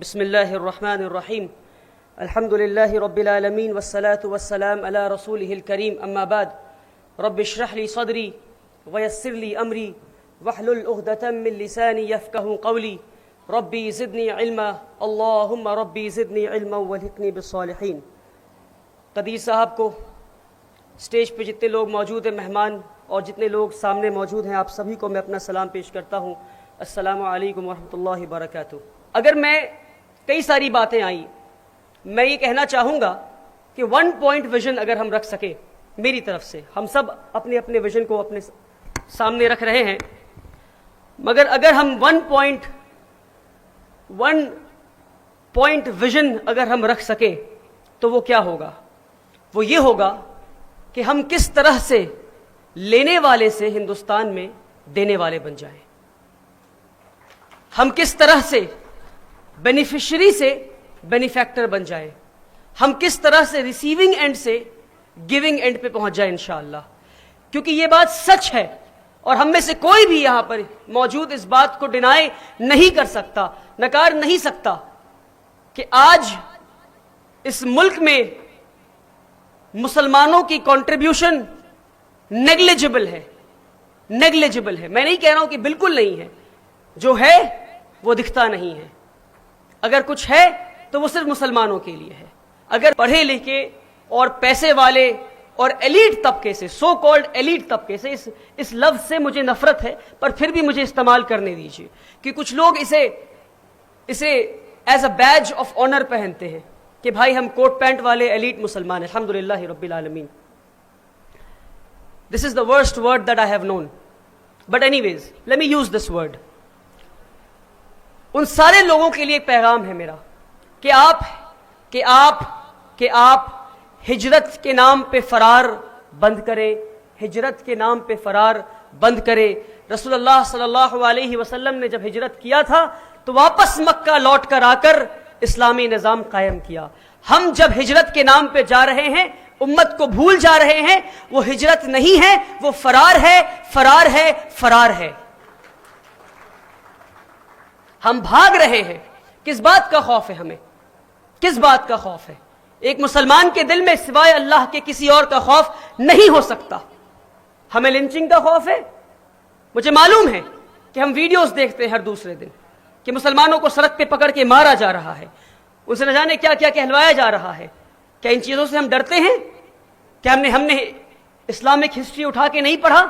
بسم الله الرحمن الرحيم الحمد لله رب العالمين والصلاة والسلام على رسوله الكريم أما بعد رب اشرح لي صدري ويسر لي أمري واحلل عقدة من لساني يفقهوا قولي ربي زدني علما اللهم ربي زدني علما والحقني بالصالحين. قدیر صاحب کو، اسٹیج پہ جتنے لوگ موجود ہیں مہمان اور جتنے لوگ سامنے موجود ہیں، آپ سبھی کو میں اپنا سلام پیش کرتا ہوں. السلام علیکم ورحمۃ اللہ وبرکاتہ. اگر میں کئی ساری باتیں آئیں، میں یہ کہنا چاہوں گا کہ 1 پوائنٹ ویژن اگر ہم رکھ سکیں میری طرف سے، ہم سب اپنے اپنے ویژن کو اپنے سامنے رکھ رہے ہیں، مگر اگر ہم 1 پوائنٹ ویژن اگر ہم رکھ سکیں تو وہ کیا ہوگا؟ وہ یہ ہوگا کہ ہم کس طرح سے لینے والے سے ہندوستان میں دینے والے بن جائیں، ہم کس طرح سے بینیفیشری سے بینیفیکٹر بن جائیں، ہم کس طرح سے ریسیونگ اینڈ سے گیونگ اینڈ پہ پہنچ جائیں انشاءاللہ. کیونکہ یہ بات سچ ہے اور ہم میں سے کوئی بھی یہاں پر موجود اس بات کو ڈینائی نہیں کر سکتا، نکار نہیں سکتا کہ آج اس ملک میں مسلمانوں کی کنٹریبیوشن نیگلیجبل ہے. میں نہیں کہہ رہا ہوں کہ بالکل نہیں ہے، جو ہے وہ دکھتا نہیں ہے. اگر کچھ ہے تو وہ صرف مسلمانوں کے لیے ہے. اگر پڑھے لکھے اور پیسے والے اور ایلیٹ طبقے سے، سو کالڈ ایلیٹ طبقے سے، اس لفظ سے مجھے نفرت ہے پر پھر بھی مجھے استعمال کرنے دیجیے کہ کچھ لوگ اسے as a badge of honour پہنتے ہیں کہ بھائی ہم کوٹ پینٹ والے ایلیٹ مسلمان ہیں. الحمدللہ رب العالمین. This is the worst word that I have known. But anyways, let me use this word. ان سارے لوگوں کے لیے ایک پیغام ہے میرا کہ آپ ہجرت کے نام پہ فرار بند کریں، ہجرت کے نام پہ فرار بند کریں. رسول اللہ صلی اللہ علیہ وسلم نے جب ہجرت کیا تھا تو واپس مکہ لوٹ کر آ کر اسلامی نظام قائم کیا. ہم جب ہجرت کے نام پہ جا رہے ہیں، امت کو بھول جا رہے ہیں. وہ ہجرت نہیں ہے، وہ فرار ہے. ہم بھاگ رہے ہیں. کس بات کا خوف ہے ہمیں؟ کس بات کا خوف ہے؟ ایک مسلمان کے دل میں سوائے اللہ کے کسی اور کا خوف نہیں ہو سکتا. ہمیں لنچنگ کا خوف ہے. مجھے معلوم ہے کہ ہم ویڈیوز دیکھتے ہیں ہر دوسرے دن کہ مسلمانوں کو سڑک پہ پکڑ کے مارا جا رہا ہے، ان سے نہ جانے کیا کیا کہلوایا جا رہا ہے. کیا ان چیزوں سے ہم ڈرتے ہیں؟ کیا ہم نے اسلامک ہسٹری اٹھا کے نہیں پڑھا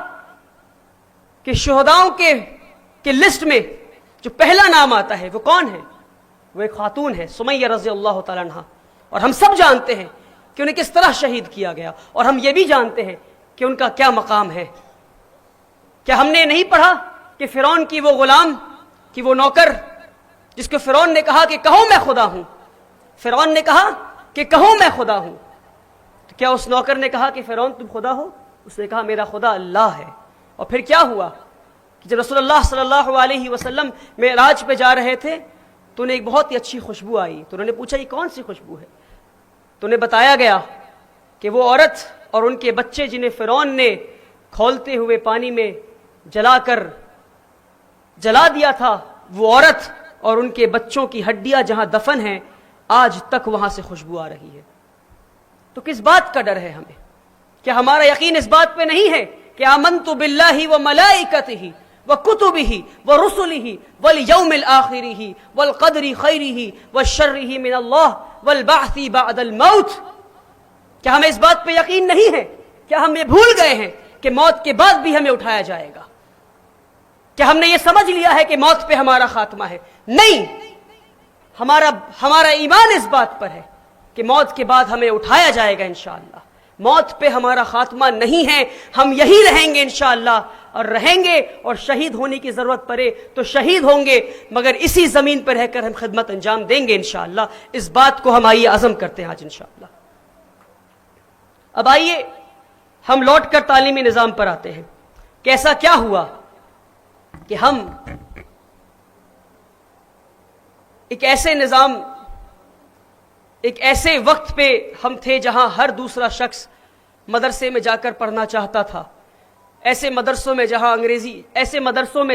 کہ شہداؤں کے لسٹ میں جو پہلا نام آتا ہے وہ کون ہے؟ وہ ایک خاتون ہے، سمیہ رضی اللہ تعالیٰ عنہا. اور ہم سب جانتے ہیں کہ انہیں کس طرح شہید کیا گیا، اور ہم یہ بھی جانتے ہیں کہ ان کا کیا مقام ہے. کیا ہم نے نہیں پڑھا کہ فرعون کی وہ غلام، کہ وہ نوکر جس کو فرعون نے کہا کہ کہو میں خدا ہوں، فرعون نے کہا کہ کہو میں خدا ہوں، تو کیا اس نوکر نے کہا کہ فرعون تم خدا ہو؟ اس نے کہا میرا خدا اللہ ہے. اور پھر کیا ہوا کہ جب رسول اللہ صلی اللہ علیہ وسلم معراج پہ جا رہے تھے تو انہیں ایک بہت ہی اچھی خوشبو آئی. تو انہوں نے پوچھا یہ کون سی خوشبو ہے؟ تو انہیں بتایا گیا کہ وہ عورت اور ان کے بچے جنہیں فرعون نے کھولتے ہوئے پانی میں جلا دیا تھا، وہ عورت اور ان کے بچوں کی ہڈیاں جہاں دفن ہیں آج تک وہاں سے خوشبو آ رہی ہے. تو کس بات کا ڈر ہے ہمیں؟ کیا ہمارا یقین اس بات پہ نہیں ہے کہ آمنت باللہ وملائکتہ وکتبہ ورسلہ والیوم الآخر والقدر خیرہ وشرہ من اللہ والبعث بعد الموت؟ کیا ہمیں اس بات پہ یقین نہیں ہے؟ کیا ہم یہ بھول گئے ہیں کہ موت کے بعد بھی ہمیں اٹھایا جائے گا؟ کیا ہم نے یہ سمجھ لیا ہے کہ موت پہ ہمارا خاتمہ ہے؟ نہیں، ہمارا ایمان اس بات پر ہے کہ موت کے بعد ہمیں اٹھایا جائے گا انشاءاللہ. موت پہ ہمارا خاتمہ نہیں ہے. ہم یہی رہیں گے انشاءاللہ، اور رہیں گے، اور شہید ہونے کی ضرورت پڑے تو شہید ہوں گے، مگر اسی زمین پر رہ کر ہم خدمت انجام دیں گے انشاءاللہ. اس بات کو ہم آئیے عزم کرتے ہیں آج انشاءاللہ. اب آئیے ہم لوٹ کر تعلیمی نظام پر آتے ہیں. کیسا کیا ہوا کہ ہم ایک ایسے وقت پہ ہم تھے جہاں ہر دوسرا شخص مدرسے میں جا کر پڑھنا چاہتا تھا. ایسے مدرسوں میں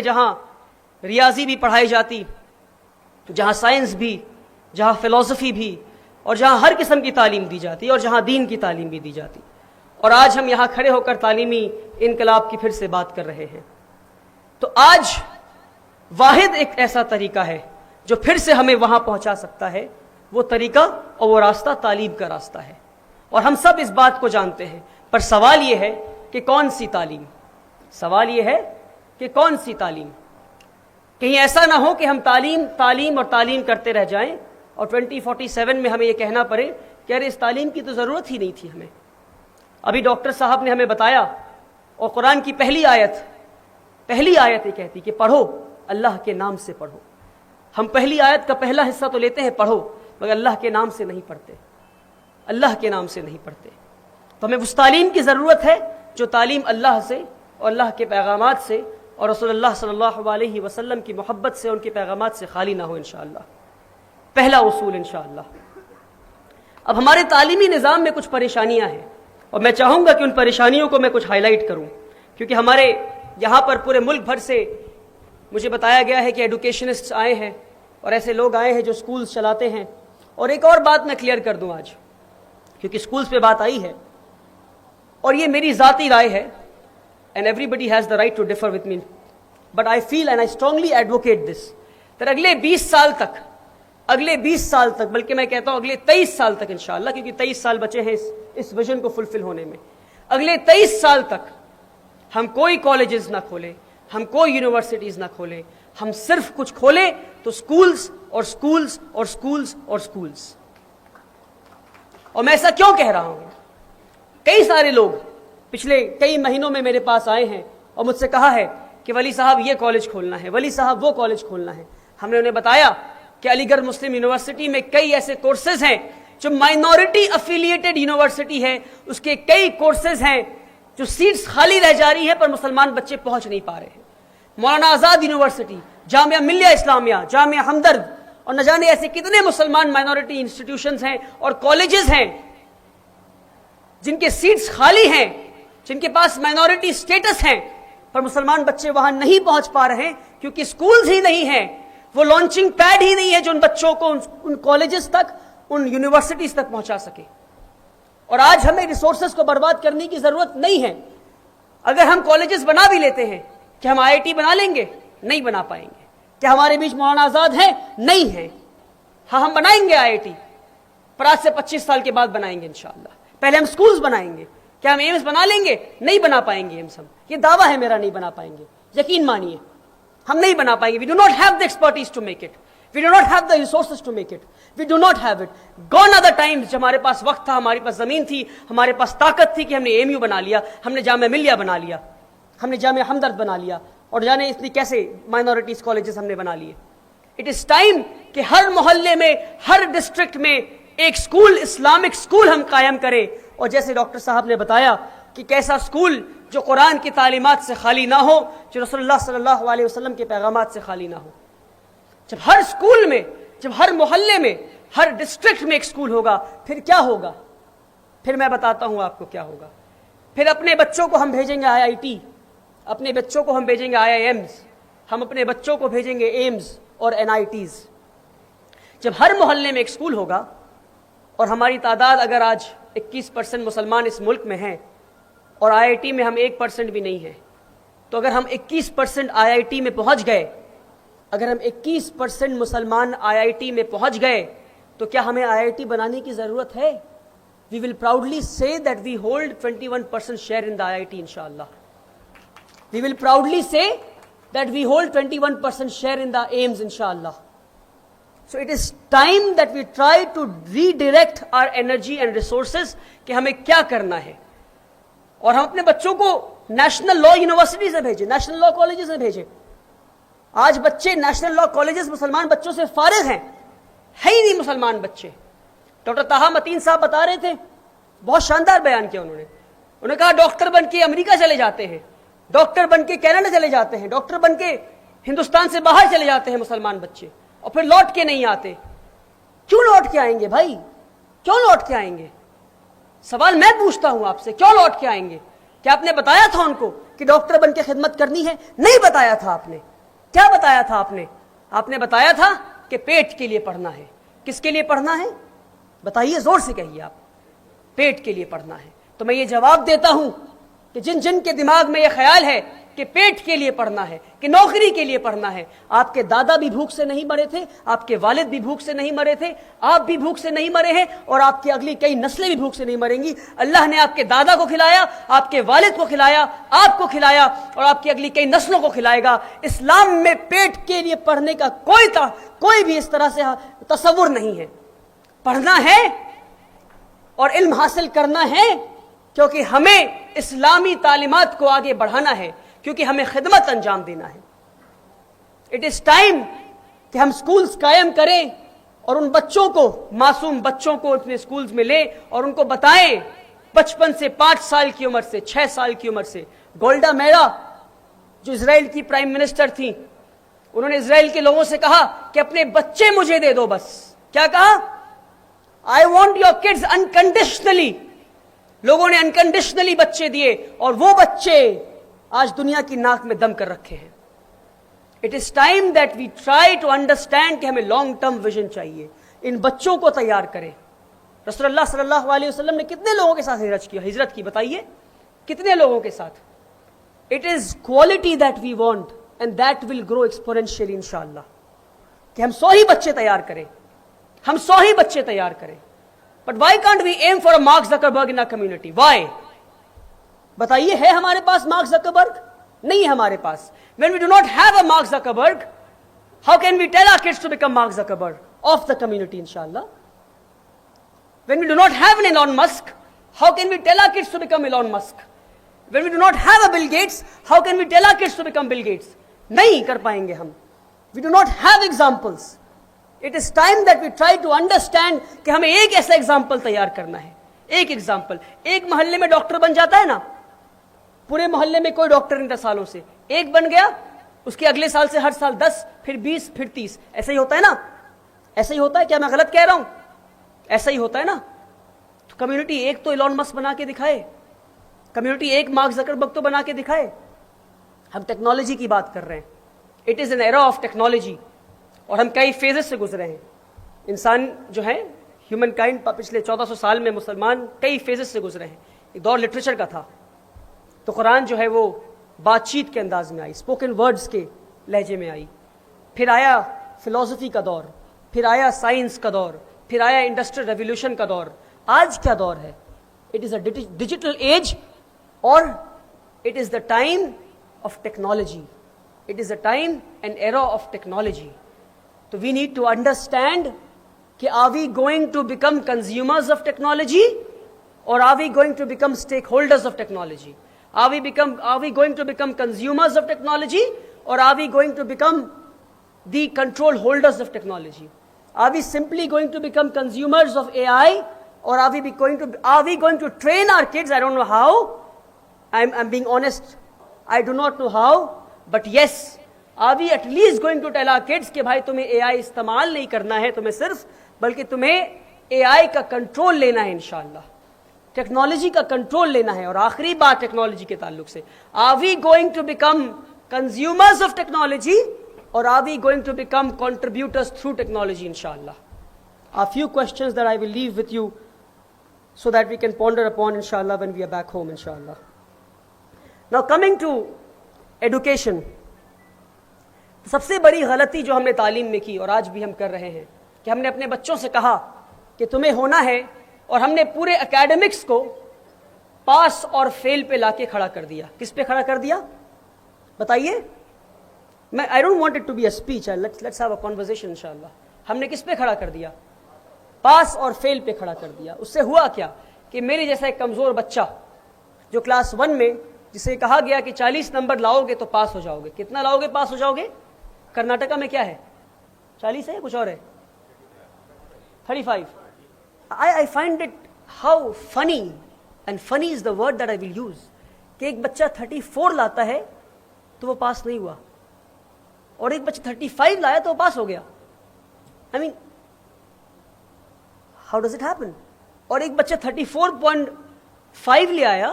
جہاں ریاضی بھی پڑھائی جاتی، جہاں سائنس بھی، جہاں فلسفی بھی اور جہاں ہر قسم کی تعلیم دی جاتی اور جہاں دین کی تعلیم بھی دی جاتی. اور آج ہم یہاں کھڑے ہو کر تعلیمی انقلاب کی پھر سے بات کر رہے ہیں. تو آج واحد ایک ایسا طریقہ ہے جو پھر سے ہمیں وہاں پہنچا سکتا ہے. وہ طریقہ اور وہ راستہ تعلیم کا راستہ ہے، اور ہم سب اس بات کو جانتے ہیں. پر سوال یہ ہے کہ کون سی تعلیم؟ سوال یہ ہے کہ کون سی تعلیم؟ کہیں ایسا نہ ہو کہ ہم تعلیم اور تعلیم کرتے رہ جائیں اور 2047 میں ہمیں یہ کہنا پڑے کہ ارے اس تعلیم کی تو ضرورت ہی نہیں تھی ہمیں. ابھی ڈاکٹر صاحب نے ہمیں بتایا، اور قرآن کی پہلی آیت یہ کہتی کہ پڑھو، اللہ کے نام سے پڑھو. ہم پہلی آیت کا پہلا حصہ تو لیتے ہیں پڑھو، مگر اللہ کے نام سے نہیں پڑھتے، اللہ کے نام سے نہیں پڑھتے. تو ہمیں اس تعلیم کی ضرورت ہے جو تعلیم اللہ سے اور اللہ کے پیغامات سے اور رسول اللہ صلی اللہ علیہ وسلم کی محبت سے، ان کے پیغامات سے خالی نہ ہو انشاءاللہ. پہلا اصول انشاءاللہ. اب ہمارے تعلیمی نظام میں کچھ پریشانیاں ہیں، اور میں چاہوں گا کہ ان پریشانیوں کو میں کچھ ہائی لائٹ کروں، کیونکہ ہمارے یہاں پر پورے ملک بھر سے مجھے بتایا گیا ہے کہ ایڈوکیشنسٹ آئے ہیں اور ایسے لوگ آئے ہیں جو سکولز چلاتے ہیں. اور ایک اور بات میں کلیئر کر دوں آج، کیونکہ سکولز پہ بات آئی ہے، اور یہ میری ذاتی رائے ہے، and everybody has the right to differ with me, but I feel and I strongly advocate this that اگلے 20 سال تک بلکہ میں کہتا ہوں اگلے 23 سال تک انشاءاللہ، کیونکہ 23 سال بچے ہیں اس ویژن کو فلفل ہونے میں. اگلے 23 سال تک ہم کوئی کالجز نہ کھولیں، ہم کوئی یونیورسٹیز نہ کھولیں، ہم صرف کچھ کھولیں تو سکولز اور سکولز اور سکولز اور سکولز. اور میں ایسا کیوں کہہ رہا ہوں؟ کئی سارے لوگ پچھلے کئی مہینوں میں میرے پاس آئے ہیں اور مجھ سے کہا ہے کہ ولی صاحب یہ کالج کھولنا ہے، ولی صاحب وہ کالج کھولنا ہے. ہم نے انہیں بتایا کہ علی گڑھ مسلم یونیورسٹی میں کئی ایسے کورسز ہیں جو مائنورٹی افیلیٹڈ یونیورسٹی ہے، اس کے کئی کورسز ہیں جو سیٹس خالی رہ جا رہی ہیں پر مسلمان بچے پہنچ نہیں پا رہے ہیں. مولانا آزاد یونیورسٹی، جامعہ ملیہ اسلامیہ، جامعہ ہمدرد، اور نہ جانے ایسے کتنے مسلمان مائنورٹی انسٹیٹیوشنز ہیں اور کالجز ہیں جن کے سیٹس خالی ہیں، جن کے پاس مائنورٹی سٹیٹس ہیں، پر مسلمان بچے وہاں نہیں پہنچ پا رہے ہیں کیونکہ سکولز ہی نہیں ہیں، وہ لانچنگ پیڈ ہی نہیں ہے جو ان بچوں کو ان کالجز تک، ان یونیورسٹیز تک پہنچا سکے. اور آج ہمیں ریسورسز کو برباد کرنے کی ضرورت نہیں ہے. اگر ہم کالجز بنا بھی لیتے ہیں، کہ ہم IIT بنا لیں گے؟ نہیں بنا پائیں گے. کیا ہمارے بیچ مولانا آزاد ہیں؟ نہیں ہیں. ہاں ہم بنائیں گے IIT، پر آج سے 25 سال کے بعد بنائیں گے انشاءاللہ. پہلے ہم سکولز بنائیں گے. کیا ہم ایمز بنا لیں گے؟ نہیں بنا پائیں گے ایمز. ہم یہ دعویٰ ہے میرا، نہیں بنا پائیں گے، یقین مانیے ہم نہیں بنا پائیں گے. We do not have the expertise to make it. We do not have the resources to make it. We do not have it. Gone are the times جب ہمارے پاس وقت تھا، ہمارے پاس زمین تھی، ہمارے پاس طاقت تھی کہ ہم نے AMU بنا لیا، ہم نے جامعہ ملیہ بنا لیا، ہم نے جامعہ ہمدرد بنا لیا، اور جانے اتنی کیسے مائنورٹیز کالجز ہم نے بنا لیے. اٹ از ٹائم کہ ہر محلے میں، ہر ڈسٹرکٹ میں ایک سکول، اسلامک سکول ہم قائم کریں. اور جیسے ڈاکٹر صاحب نے بتایا کہ کیسا سکول جو قرآن کی تعلیمات سے خالی نہ ہو، جو رسول اللہ صلی اللہ علیہ وسلم کے پیغامات سے خالی نہ ہو. جب ہر سکول میں، جب ہر محلے میں، ہر ڈسٹرکٹ میں ایک سکول ہوگا، پھر کیا ہوگا؟ پھر میں بتاتا ہوں آپ کو کیا ہوگا. پھر اپنے بچوں کو ہم بھیجیں گے IIT، اپنے بچوں کو ہم بھیجیں گے IIMs، ہم اپنے بچوں کو بھیجیں گے ایمز اور NITs. جب ہر محلے میں ایک سکول ہوگا، اور ہماری تعداد اگر آج 21% مسلمان اس ملک میں ہیں اور IIT میں ہم 1% بھی نہیں ہیں، تو اگر ہم 21% IIT میں پہنچ گئے، اگر ہم 21% مسلمان IIT میں پہنچ گئے، تو کیا ہمیں IIT بنانے کی ضرورت ہے؟ We will proudly say that we hold 21% share in the IIT inshallah. We will proudly say that we hold 21% share in the AIMS inshallah. So it is time that we try to redirect our energy and resources کہ ہمیں کیا کرنا ہے. اور ہم اپنے بچوں کو نیشنل لا یونیورسٹی سے بھیجیں، نیشنل لا کالجز سے بھیجیں. آج بچے نیشنل لا کالجز مسلمان بچوں سے فارغ ہیں، ہے ہی نہیں مسلمان بچے. ڈاکٹر طاہا متین صاحب بتا رہے تھے، بہت شاندار بیان کیا انہوں نے کہا ڈاکٹر بن کے امریکہ چلے جاتے ہیں، ڈاکٹر بن کے کینیڈا چلے جاتے ہیں، ڈاکٹر بن کے ہندوستان سے باہر چلے جاتے ہیں مسلمان بچے، اور پھر لوٹ کے نہیں آتے. کیوں لوٹ کے آئیں گے بھائی؟ کیوں لوٹ کے آئیں گے؟ سوال میں پوچھتا ہوں آپ سے، کیوں لوٹ کے آئیں گے؟ کیا آپ نے بتایا تھا ان کو کہ ڈاکٹر بن کے خدمت کرنی ہے؟ نہیں بتایا تھا آپ نے. کیا بتایا تھا آپ نے؟ آپ نے بتایا تھا کہ پیٹ کے لیے پڑھنا ہے، کس کے لیے پڑھنا ہے؟ بتائیے، زور سے کہیے آپ. پیٹ کے لیے پڑھنا ہے. تو میں یہ جواب دیتا ہوں کہ جن جن کے دماغ میں یہ خیال ہے کہ پیٹ کے لیے پڑھنا ہے، کہ نوکری کے لیے پڑھنا ہے، آپ کے دادا بھی بھوک سے نہیں مرے تھے، آپ کے والد بھی بھوک سے نہیں مرے تھے، آپ بھی بھوک سے نہیں مرے ہیں، اور آپ کی اگلی کئی نسلیں بھی بھوک سے نہیں مریں گی. اللہ نے آپ کے دادا کو کھلایا، آپ کے والد کو کھلایا، آپ کو کھلایا، اور آپ کی اگلی کئی نسلوں کو کھلائے گا. اسلام میں پیٹ کے لیے پڑھنے کا کوئی بھی اس طرح سے تصور نہیں ہے. پڑھنا ہے اور علم حاصل کرنا ہے، کیونکہ ہمیں اسلامی تعلیمات کو آگے بڑھانا ہے، کیونکہ ہمیں خدمت انجام دینا ہے. اٹ از ٹائم کہ ہم سکولز قائم کریں اور ان بچوں کو، معصوم بچوں کو اپنے سکولز میں لیں اور ان کو بتائیں بچپن سے 5 سال کی عمر سے 6 سال کی عمر سے. گولڈا میرا جو اسرائیل کی پرائم منسٹر تھیں، انہوں نے اسرائیل کے لوگوں سے کہا کہ اپنے بچے مجھے دے دو بس. کیا کہا؟ I want your kids unconditionally. لوگوں نے انکنڈیشنلی بچے دیے، اور وہ بچے آج دنیا کی ناک میں دم کر رکھے ہیں. It is time that we try to understand کہ ہمیں لانگ ٹرم ویژن چاہیے. ان بچوں کو تیار کریں. رسول اللہ صلی اللہ علیہ وسلم نے کتنے لوگوں کے ساتھ ہجرت کی بتائیے؟ کتنے لوگوں کے ساتھ؟ It is quality that we want and that will grow exponentially انشاءاللہ. کہ ہم 100 ہی بچے تیار کریں، ہم 100 ہی بچے تیار کریں. But why can't we aim for a Mark Zuckerberg in community? Why? بتائیے، ہے ہمارے پاس مارک زکربرگ؟ نہیں ہے ہمارے پاس. When we do not have a Mark Zuckerberg, how can we tell our kids to become Mark Zuckerberg of the community, inshallah? When we do not have an Elon Musk, how can we tell our kids to become Elon Musk? When we do not have a Bill Gates, how can we tell our kids to become Bill Gates? نہیں کر پائیں گے ہم. We do not have examples. It is time that we try to understand کہ ہمیں ایک ایسا example تیار کرنا ہے. ایک ایگزامپل. ایک محلے میں ڈاکٹر بن جاتا ہے نا، پورے محلے میں کوئی ڈاکٹر نہیں تھا سالوں سے، ایک بن گیا، اس کے اگلے سال سے ہر سال 10، پھر 20، پھر 30. ایسا ہی ہوتا ہے نا؟ ایسا ہی ہوتا ہے. کیا میں غلط کہہ رہا ہوں؟ ایسا ہی ہوتا ہے نا. تو کمیونٹی ایک تو ایلون مسک بنا کے دکھائے، کمیونٹی ایک مارک زکربرگ تو بنا کے دکھائے. ہم ٹیکنالوجی کی بات کر رہے ہیں. It is an era of technology, اور ہم کئی فیزز سے گزرے ہیں. انسان جو ہے، ہیومن کائنڈ، پچھلے 1400 سال میں مسلمان کئی فیزز سے گزرے ہیں. ایک دور لٹریچر کا تھا، تو قرآن جو ہے وہ بات چیت کے انداز میں آئی، اسپوکن ورڈز کے لہجے میں آئی. پھر آیا فلسفی کا دور، پھر آیا سائنس کا دور، پھر آیا انڈسٹریل ریولیوشن کا دور. آج کیا دور ہے؟ It is a digital age, اور it is the time of technology. It is a time and era of technology. تو وی نیڈ ٹو انڈرسٹینڈ کہ are we going to become consumers of technology, اور are we going to become stakeholders of technology? Are we going to become consumers of technology, or are we going to become the control holders of technology? Are we simply going to become consumers of AI, or are we going to train our kids? I don't know how. I'm being honest. I do not know how. But yes, are we at least going to tell our kids کہ بھائی تمہیں AI استعمال نہیں کرنا ہے تمہیں صرف، بلکہ تمہیں AI کا کنٹرول لینا ہے انشاءاللہ. ٹیکنالوجی کا کنٹرول لینا ہے. اور آخری بات ٹیکنالوجی کے تعلق سے، are we going to become consumers of technology, اور are we going to become contributors through technology انشاءاللہ. A few questions that I will leave with you so that we can ponder upon inshallah when we are back home inshallah. Now coming to education, سب سے بڑی غلطی جو ہم نے تعلیم میں کی اور آج بھی ہم کر رہے ہیں کہ ہم نے اپنے بچوں سے کہا کہ تمہیں ہونا ہے، اور ہم نے پورے اکیڈمکس کو پاس اور فیل پہ لا کے کھڑا کر دیا. کس پہ کھڑا کر دیا بتائیے؟ میں I don't want it to be a speech. Let's have a conversation inshallah. ہم نے کس پہ کھڑا کر دیا؟ پاس اور فیل پہ کھڑا کر دیا. اس سے ہوا کیا کہ میرے جیسا ایک کمزور بچہ جو کلاس 1 میں، جسے کہا گیا کہ 40 نمبر لاؤ گے تو پاس ہو جاؤ گے. کتنا لاؤ گے پاس ہو جاؤ گے؟ کرناٹکا میں کیا ہے؟ 40 ہے، کچھ اور ہے؟ 35. I find it how funny, and funny is the word that I will use, کہ ایک بچہ 34 لاتا ہے تو وہ پاس نہیں ہوا، اور ایک بچہ 35 لایا تو وہ پاس ہو گیا. I mean, how does it happen? اور ایک بچہ 34.5 لے آیا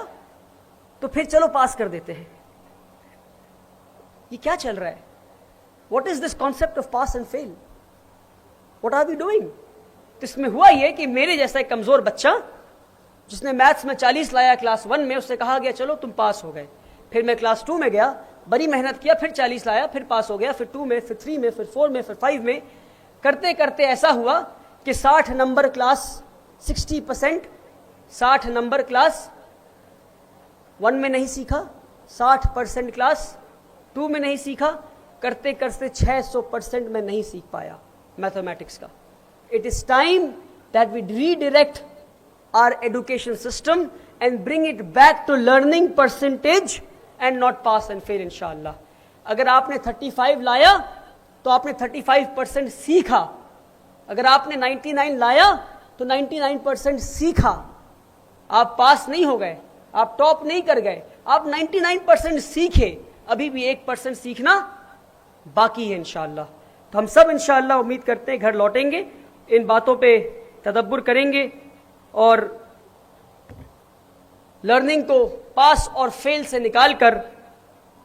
تو پھر چلو پاس کر دیتے ہیں. یہ کیا چل رہا ہے؟ What is this concept of pass and fail? What are we doing? تو اس میں ہوا یہ کہ میرے جیسا ایک کمزور بچہ جس نے میتھس میں 40 لایا کلاس 1 میں، اس سے کہا گیا چلو تم پاس ہو گئے. پھر میں کلاس 2 میں گیا، بڑی محنت کیا، پھر 40 لایا، پھر پاس ہو گیا، پھر 2 میں، پھر 3 میں، پھر 4 میں، پھر 5 میں. کرتے کرتے ایسا ہوا کہ 60 نمبر کلاس 60%، 60 نمبر کلاس 1 میں نہیں سیکھا، 60% کلاس 2 میں نہیں سیکھا، کرتے کرتے 600% میں نہیں سیکھ پایا میتھمیٹکس کا. It is time that we redirect our education system and bring it back to learning percentage and not pass and fail inshallah. اگر آپ نے 35 لایا تو آپ نے 35% سیکھا، اگر آپ نے 99 لایا تو 99% سیکھا. آپ پاس نہیں ہو گئے، آپ ٹاپ نہیں کر گئے، آپ 99% سیکھے، ابھی بھی 1% سیکھنا باقی ہے انشاءاللہ. تو ہم سب انشاءاللہ امید کرتے ہیں گھر لوٹیں گے، ان باتوں پہ تدبر کریں گے اور لرننگ کو پاس اور فیل سے نکال کر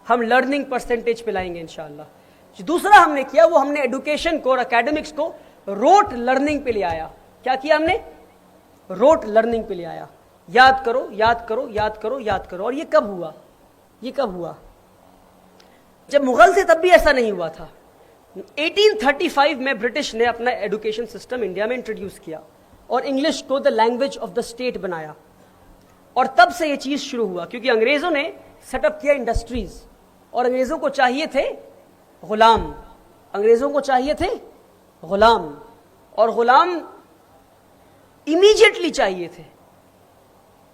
ہم لرننگ پرسنٹیج پہ لائیں گے انشاءاللہ. دوسرا ہم نے کیا وہ ہم نے ایڈوکیشن کو اور اکیڈمکس کو روٹ لرننگ پہ لے آیا. کیا کیا ہم نے؟ روٹ لرننگ پہ لے آیا. یاد کرو یاد کرو یاد کرو یاد کرو. اور یہ کب ہوا؟ یہ کب ہوا؟ جب مغل تھے تب بھی ایسا نہیں ہوا تھا. 1835 میں برٹش نے اپنا ایڈوکیشن سسٹم انڈیا میں انٹروڈیوس کیا اور انگلش کو the language of the state بنایا. اور تب سے یہ چیز شروع ہوا کیونکہ انگریزوں نے سیٹ اپ کیا انڈسٹریز، اور انگریزوں کو چاہیے تھے غلام، انگریزوں کو چاہیے تھے غلام، اور غلام امیجیٹلی چاہیے تھے.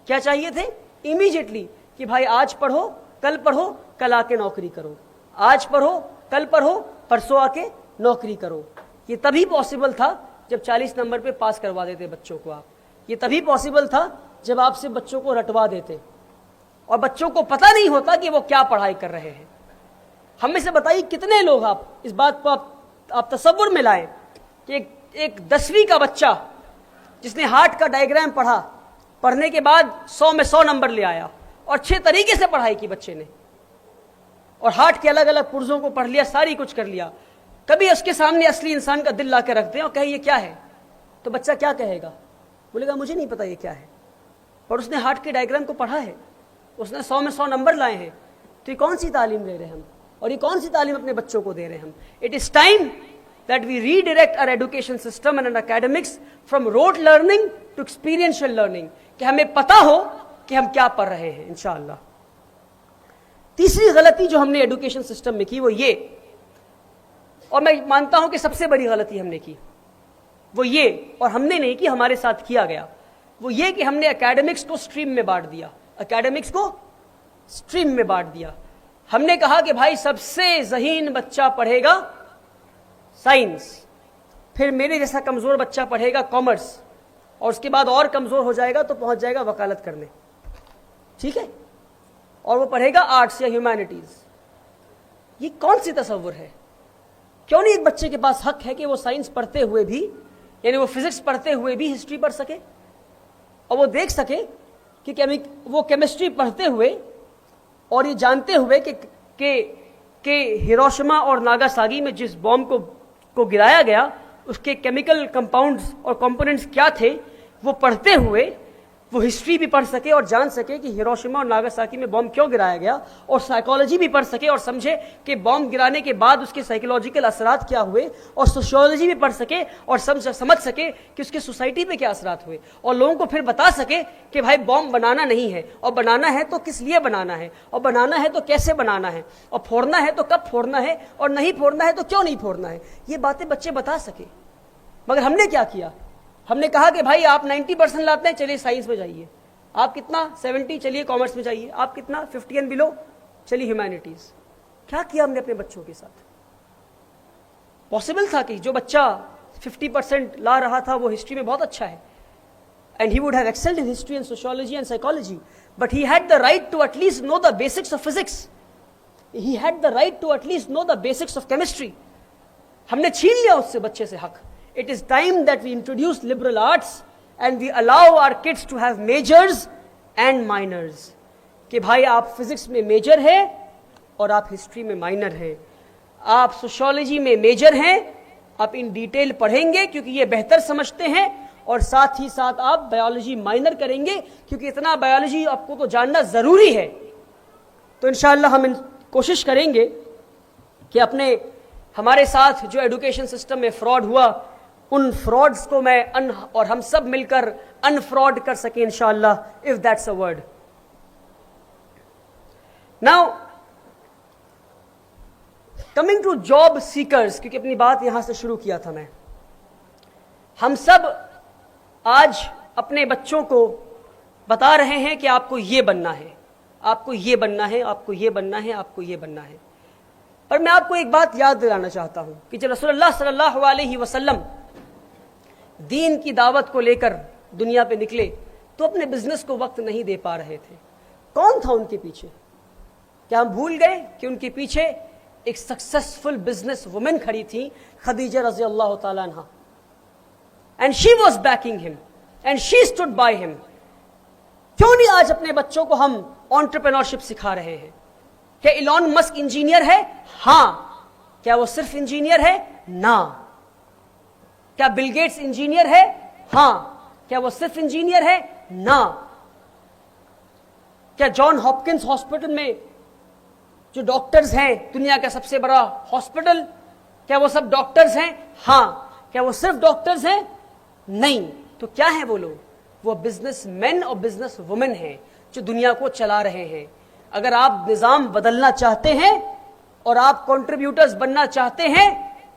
کیا چاہیے تھے؟ امیجیٹلی، کہ بھائی آج پڑھو، کل پڑھو، کل آ کے نوکری کرو، آج پڑھو، کل پڑھو، پرسوں آ کے نوکری کرو. یہ تبھی پاسبل تھا جب 40 نمبر پہ پاس کروا دیتے بچوں کو آپ. یہ تبھی پاسبل تھا جب آپ سے بچوں کو رٹوا دیتے اور بچوں کو پتہ نہیں ہوتا کہ وہ کیا پڑھائی کر رہے ہیں. ہم میں سے بتائیے کتنے لوگ آپ اس بات کو آپ تصور میں لائیں کہ ایک 10ویں کا بچہ جس نے ہارٹ کا ڈائیگرام پڑھا، پڑھنے کے بعد 100 میں 100 نمبر لے آیا اور اچھے طریقے سے پڑھائی کی بچے نے، اور ہارٹ کے الگ الگ پرزوں کو پڑھ لیا، ساری کچھ کر لیا. کبھی اس کے سامنے اصلی انسان کا دل لا کے رکھ دیں اور کہے یہ کیا ہے، تو بچہ کیا کہے گا؟ بولے گا مجھے نہیں پتا یہ کیا ہے. اور اس نے ہارٹ کے ڈائیگرام کو پڑھا ہے، اس نے 100 میں 100 نمبر لائے ہیں. تو یہ کون سی تعلیم دے رہے ہیں ہم، اور یہ کون سی تعلیم اپنے بچوں کو دے رہے ہیں ہم؟ It is time that we redirect our education system and academics from rote learning to experiential learning, کہ ہمیں پتا ہو کہ ہم کیا پڑھ رہے ہیں انشاءاللہ. تیسری غلطی جو ہم نے ایڈوکیشن سسٹم میں کی وہ یہ، اور میں مانتا ہوں کہ سب سے بڑی غلطی ہم نے کی وہ یہ، اور ہم نے نہیں کی، ہمارے ساتھ کیا گیا، وہ یہ کہ ہم نے اکیڈمکس کو اسٹریم میں بانٹ دیا. اکیڈمکس کو اسٹریم میں بانٹ دیا. ہم نے کہا کہ بھائی سب سے ذہین بچہ پڑھے گا سائنس، پھر میرے جیسا کمزور بچہ پڑھے گا کامرس، اور اس کے بعد اور کمزور ہو جائے گا تو پہنچ جائے گا وکالت کرنے، ٹھیک ہے، اور وہ پڑھے گا آرٹس یا ہیومینٹیز. یہ کون سی تصور ہے؟ کیوں نہیں ایک بچے کے پاس حق ہے کہ وہ سائنس پڑھتے ہوئے بھی، یعنی وہ فزکس پڑھتے ہوئے بھی ہسٹری پڑھ سکے، اور وہ دیکھ سکے کہ وہ کیمسٹری پڑھتے ہوئے اور یہ جانتے ہوئے کہ ہیروشیما اور ناگاساکی میں جس بوم کو گرایا گیا اس کے کیمیکل کمپاؤنڈز اور کمپوننٹس کیا تھے، وہ پڑھتے ہوئے وہ ہسٹری بھی پڑھ سکے اور جان سکے کہ ہیروشیما اور ناگاساکی میں بوم کیوں گرایا گیا، اور سائیکالوجی بھی پڑھ سکے اور سمجھے کہ بوم گرانے کے بعد اس کے سائیکولوجیکل اثرات کیا ہوئے، اور سوشیولوجی بھی پڑھ سکے اور سمجھ سکے کہ اس کے سوسائٹی پہ کیا اثرات ہوئے، اور لوگوں کو پھر بتا سکے کہ بھائی بوم بنانا نہیں ہے، اور بنانا ہے تو کس لیے بنانا ہے، اور بنانا ہے تو کیسے بنانا ہے، اور پھوڑنا ہے تو کب پھوڑنا ہے، اور نہیں پھوڑنا ہے تو کیوں نہیں پھوڑنا ہے. یہ باتیں بچے بتا سکے. مگر ہم نے کیا کیا؟ ہم نے کہا کہ بھائی آپ 90% لاتے ہیں، چلیے سائنس میں جائیے. آپ کتنا؟ 70، چلیے کامرس میں جائیے. آپ کتنا؟ 50 اینڈ بلو، چلیے ہیومینٹیز. کیا کیا ہم نے اپنے بچوں کے ساتھ؟ پاسبل تھا کہ جو بچہ 50% لا رہا تھا وہ ہسٹری میں بہت اچھا ہے، and he would have excelled in history and sociology and psychology, but he had the right to at least know the basics of physics. He had the right to at least know the basics of chemistry. ہم نے چھین لیا اس سے بچے سے حق. It is time that we introduce liberal arts and we allow our kids to have majors and minors. کہ بھائی آپ فزکس میں میجر ہیں اور آپ ہسٹری میں مائنر ہیں، آپ سوشیولوجی میں میجر ہیں آپ ان ڈیٹیل پڑھیں گے کیونکہ یہ بہتر سمجھتے ہیں, اور ساتھ ہی ساتھ آپ بایولوجی مائنر کریں گے کیونکہ اتنا بایولوجی آپ کو تو جاننا ضروری ہے. تو انشاءاللہ ہم کوشش کریں گے کہ ہمارے ساتھ جو ایڈوکیشن سسٹم میں فراڈ ہوا, ان فراڈز کو میں اور ہم سب مل کر انفراڈ کر سکیں انشاءاللہ, if that's a word. Now coming to job seekers, کیونکہ اپنی بات یہاں سے شروع کیا تھا میں, ہم سب آج اپنے بچوں کو بتا رہے ہیں کہ آپ کو یہ بننا ہے, آپ کو یہ بننا ہے, آپ کو یہ بننا ہے, آپ کو یہ بننا ہے. پر میں آپ کو ایک بات یاد دلانا چاہتا ہوں کہ جب رسول اللہ صلی اللہ علیہ وسلم دین کی دعوت کو لے کر دنیا پہ نکلے تو اپنے بزنس کو وقت نہیں دے پا رہے تھے. کون تھا ان کے پیچھے؟ کیا ہم بھول گئے کہ ان کے پیچھے ایک سکسیسفل بزنس وومن کھڑی تھی, خدیجہ رضی اللہ تعالیٰ عنہ, and she was backing him and she stood by him. کیوں نہیں آج اپنے بچوں کو ہم انٹرپرینورشپ سکھا رہے ہیں؟ کیا ایلون مسک انجینئر ہے؟ ہاں. کیا وہ صرف انجینئر ہے؟ نہ. کیا بل گیٹس انجینئر ہے؟ ہاں. کیا وہ صرف انجینئر ہے؟ نہ. کیا جان ہاپکنس ہاسپٹل میں جو ڈاکٹرز ہیں, دنیا کا سب سے بڑا ہاسپٹل, کیا وہ سب ڈاکٹرز ہیں؟ ہاں. کیا وہ صرف ڈاکٹرز ہیں؟ نہیں. تو کیا ہیں وہ لوگ؟ وہ بزنس مین اور بزنس وومن ہیں جو دنیا کو چلا رہے ہیں. اگر آپ نظام بدلنا چاہتے ہیں اور آپ کنٹریبیوٹرز بننا چاہتے ہیں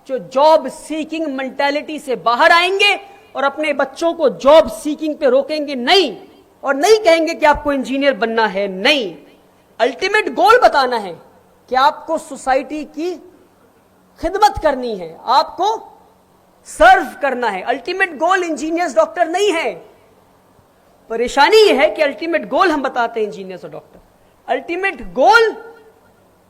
جو جاب سیکنگ مینٹالٹی سے باہر آئیں گے اور اپنے بچوں کو جاب سیکنگ پہ روکیں گے نہیں, اور نہیں کہیں گے کہ آپ کو انجینئر بننا ہے, نہیں, الٹیمیٹ گول بتانا ہے کہ آپ کو سوسائٹی کی خدمت کرنی ہے, آپ کو سرو کرنا ہے. الٹیمیٹ گول انجینئرز ڈاکٹر نہیں ہے. پریشانی یہ ہے کہ الٹیمیٹ گول ہم بتاتے ہیں انجینئرز اور ڈاکٹر, الٹیمیٹ گول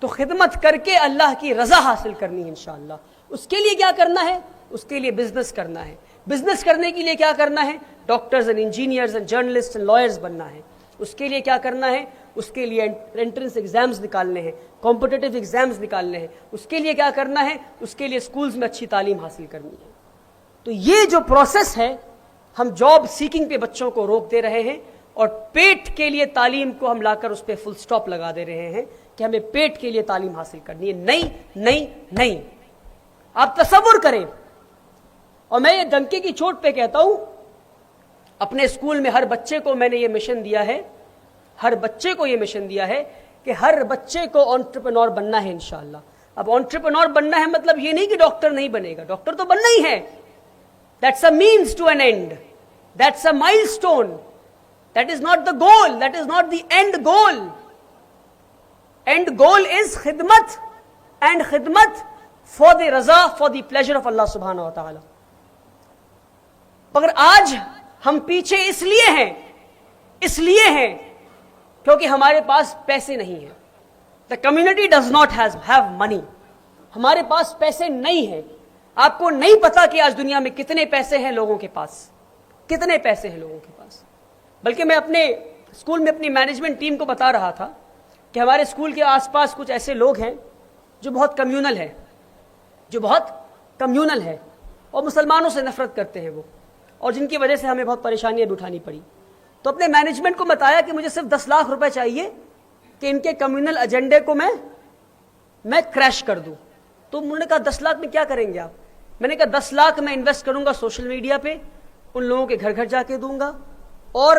تو خدمت کر کے اللہ کی رضا حاصل کرنی ہے انشاءاللہ. اس کے لیے کیا کرنا ہے؟ اس کے لیے بزنس کرنا ہے. بزنس کرنے کے لیے کیا کرنا ہے؟ Doctors and engineers and journalist and lawyers بننا ہے. اس کے لیے کیا کرنا ہے؟ اس کے لیے انٹرنس ایگزامز نکالنے ہیں, کمپٹیٹیو ایگزامز نکالنے ہیں. اس کے لیے کیا کرنا ہے؟ اس کے لیے اسکولز میں اچھی تعلیم حاصل کرنی ہے. تو یہ جو پروسیس ہے, ہم جاب سیکنگ پہ بچوں کو روک دے رہے ہیں اور پیٹ کے لیے تعلیم کو ہم لا کر اس پہ فل سٹاپ لگا دے رہے ہیں کہ ہمیں پیٹ کے لیے تعلیم حاصل کرنی ہے. نہیں نہیں نہیں. آپ تصور کریں, اور میں یہ ڈنکے کی چوٹ پہ کہتا ہوں, اپنے اسکول میں ہر بچے کو میں نے یہ مشن دیا ہے, ہر بچے کو یہ مشن دیا ہے کہ ہر بچے کو انٹرپرینور بننا ہے انشاءاللہ. اب انٹرپرینور بننا ہے مطلب یہ نہیں کہ ڈاکٹر نہیں بنے گا, ڈاکٹر تو بننا ہی ہے. That's a means to an end. That's a milestone. That is not the goal. That is not the end goal. End goal is khidmat, and khidmat for the raza, for the pleasure of Allah subhanahu wa ta'ala. مگر آج ہم پیچھے اس لیے ہیں کیونکہ ہمارے پاس پیسے نہیں ہیں. The community does not have money. ہمارے پاس پیسے نہیں ہیں. آپ کو نہیں پتا کہ آج دنیا میں کتنے پیسے ہیں لوگوں کے پاس, کتنے پیسے ہیں لوگوں کے پاس. بلکہ میں اپنے اسکول میں اپنی مینجمنٹ ٹیم کو بتا رہا تھا کہ ہمارے اسکول کے آس پاس کچھ ایسے لوگ ہیں جو بہت کمیونل ہے, اور مسلمانوں سے نفرت کرتے ہیں وہ, اور جن کی وجہ سے ہمیں بہت پریشانیاں بھی اٹھانی پڑی. تو اپنے مینجمنٹ کو بتایا کہ مجھے صرف 10 لاکھ روپے چاہیے کہ ان کے کمیونل ایجنڈے کو میں کریش کر دوں. تو انہوں نے کہا 10 لاکھ میں کیا کریں گے آپ؟ میں نے کہا 10 لاکھ میں انویسٹ کروں گا سوشل میڈیا پہ, ان لوگوں کے گھر گھر جا کے دوں گا, اور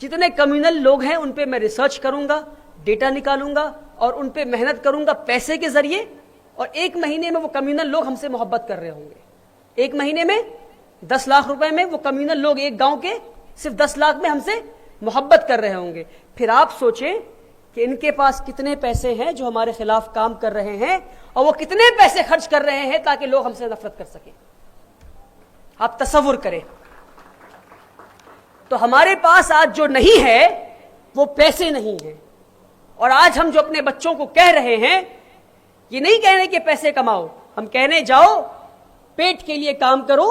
جتنے کمیونل لوگ ہیں ان پہ میں ریسرچ کروں گا, ڈیٹا نکالوں گا, اور ان پہ محنت کروں گا پیسے کے ذریعے, اور 1 مہینے میں وہ کمیونل لوگ ہم سے محبت کر رہے ہوں گے. 1 مہینے میں 10 لاکھ روپے میں وہ کمیونل لوگ ایک گاؤں کے صرف 10 لاکھ میں ہم سے محبت کر رہے ہوں گے. پھر آپ سوچیں کہ ان کے پاس کتنے پیسے ہیں جو ہمارے خلاف کام کر رہے ہیں, اور وہ کتنے پیسے خرچ کر رہے ہیں تاکہ لوگ ہم سے نفرت کر سکیں. آپ تصور کریں. تو ہمارے پاس آج جو نہیں ہے وہ پیسے نہیں ہیں. اور آج ہم جو اپنے بچوں کو کہہ رہے ہیں, یہ نہیں کہنے کہ پیسے کماؤ, ہم کہنے جاؤ پیٹ کے لیے کام کرو,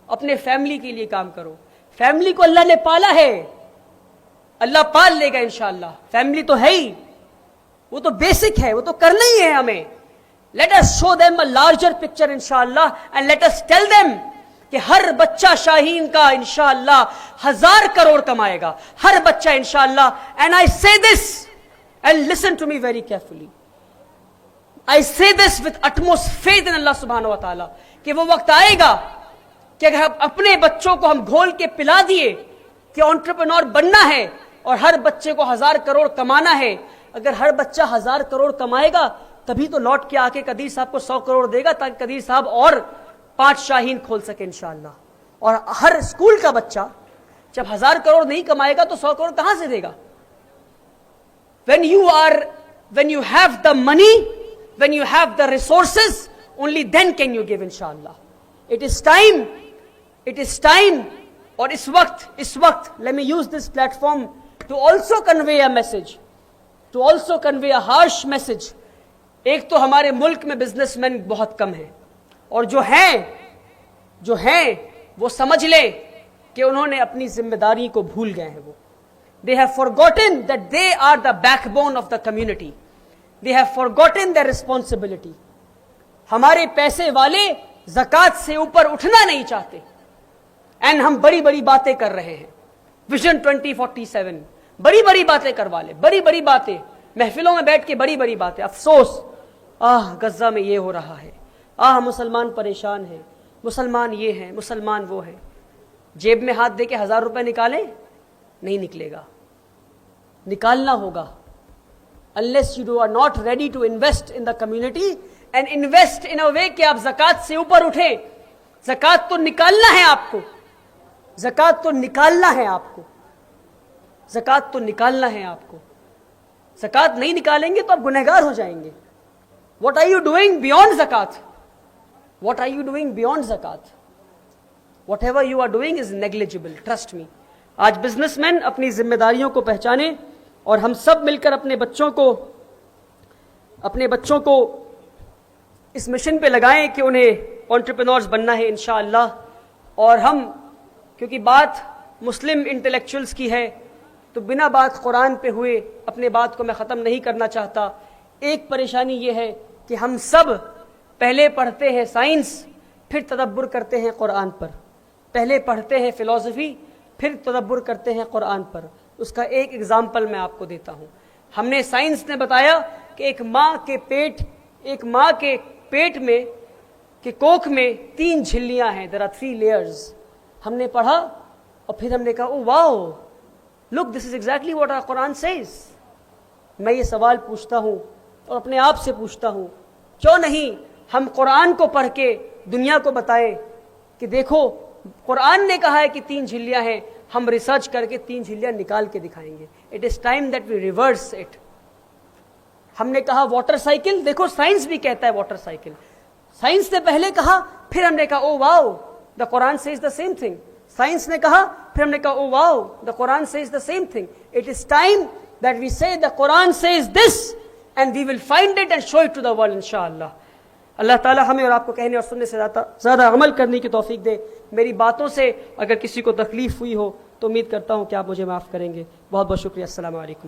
اپنے فیملی کے لیے کام کرو. فیملی کو اللہ نے پالا ہے, اللہ پال لے گا انشاءاللہ. فیملی تو ہے ہی, وہ تو بیسک ہے, وہ تو کرنا ہی ہے ہمیں. Let us show them a larger picture inshallah and let us tell them کہ ہر بچہ شاہین کا انشاءاللہ 1000 کروڑ کمائے گا, ہر بچہ انشاءاللہ. And I say this, and listen to me very carefully, I say this with utmost faith in Allah subhanahu wa ta'ala, کہ وہ وقت آئے گا کہ اگر اپنے بچوں کو ہم گھول کے پلا دیے کہ انٹرپرینور بننا ہے اور ہر بچے کو 1000 کروڑ کمانا ہے, اگر ہر بچہ 1000 کروڑ کمائے گا تبھی تو لوٹ کے آ کے قدیر صاحب کو 100 کروڑ دے گا تاکہ قدیر صاحب اور 5 شاہین کھول سکے انشاءاللہ. اور ہر اسکول کا بچہ جب 1000 کروڑ نہیں کمائے گا تو 100 کروڑ کہاں سے دے گا؟ when you have the money, when you have the resources, only then can you give inshallah. It is time اور اس وقت let me use this platform to also convey a message, to also convey a harsh message. ایک تو ہمارے ملک میں business man بہت کم ہیں, اور جو ہیں وہ سمجھ لے کہ انہوں نے اپنی ذمہ داری کو بھول گئے ہیں. وہ they have forgotten that they are the backbone of the community. They have forgotten their responsibility. ہمارے پیسے والے زکوٰۃ سے اوپر اٹھنا نہیں چاہتے, اینڈ ہم بڑی بڑی باتیں کر رہے ہیں. ویژن 2047 بڑی باتیں کروا لے, بڑی باتیں محفلوں میں بیٹھ کے بڑی باتیں. افسوس, غزہ میں یہ ہو رہا ہے, مسلمان پریشان ہیں, مسلمان یہ ہیں, مسلمان وہ ہیں. جیب میں ہاتھ دے کے 1000 روپے نکالیں, نہیں نکلے گا, نکالنا ہوگا. unless you are not ready to invest in the community and invest in a way کہ آپ زکوٰۃ سے اوپر اٹھیں. زکوٰۃ تو نکالنا ہے آپ کو, زکوٰۃ تو نکالنا ہے آپ کو, زکوٰۃ تو نکالنا ہے آپ کو. زکوٰۃ نہیں نکالیں گے تو آپ گنہگار ہو جائیں گے. what are you doing beyond zakat? what are you doing beyond zakat? whatever you are doing is negligible, trust me. آج بزنس مین اپنی ذمہ داریوں کو پہچانے اور ہم سب مل کر اپنے بچوں کو اس مشن پہ لگائیں کہ انہیں انٹرپرینورز بننا ہے انشاءاللہ. اور ہم کیونکہ بات مسلم انٹلیکچوئلز کی ہے تو بنا بات قرآن پہ ہوئے اپنے بات کو میں ختم نہیں کرنا چاہتا. ایک پریشانی یہ ہے کہ ہم سب پہلے پڑھتے ہیں سائنس, پھر تدبر کرتے ہیں قرآن پر. پہلے پڑھتے ہیں فلسفی, پھر تدبر کرتے ہیں قرآن پر. اس کا ایک ایگزامپل میں آپ کو دیتا ہوں. ہم نے سائنس نے بتایا کہ ایک ماں کے پیٹ میں کہ کوکھ میں 3 جھلیاں ہیں, there are 3 layers. ہم نے پڑھا اور پھر ہم نے کہا oh wow, look this is exactly what our Quran says. میں یہ سوال پوچھتا ہوں اور اپنے آپ سے پوچھتا ہوں, کیوں نہیں ہم قرآن کو پڑھ کے دنیا کو بتائیں کہ دیکھو قرآن نے کہا ہے کہ 3 جھلیاں ہیں, ہم ریسرچ کر کے 3 جھلیاں نکال کے دکھائیں گے. It is time that we reverse it. ہم نے کہا واٹر سائیکل, دیکھو سائنس بھی کہتا ہے واٹر سائیکل. سائنس نے پہلے کہا, پھر ہم نے کہا oh wow the Quran says the same thing. Science نے کہا, پھر ہم نے کہا oh wow the Quran says the same thing. It is time that we say the Quran says this and we will find it and show it to the world انشاءاللہ. اللہ تعالیٰ ہمیں اور آپ کو کہنے اور سننے سے زیادہ عمل کرنے کی توفیق دے. میری باتوں سے اگر کسی کو تکلیف ہوئی ہو تو امید کرتا ہوں کہ آپ مجھے معاف کریں گے. بہت بہت شکریہ. السلام علیکم.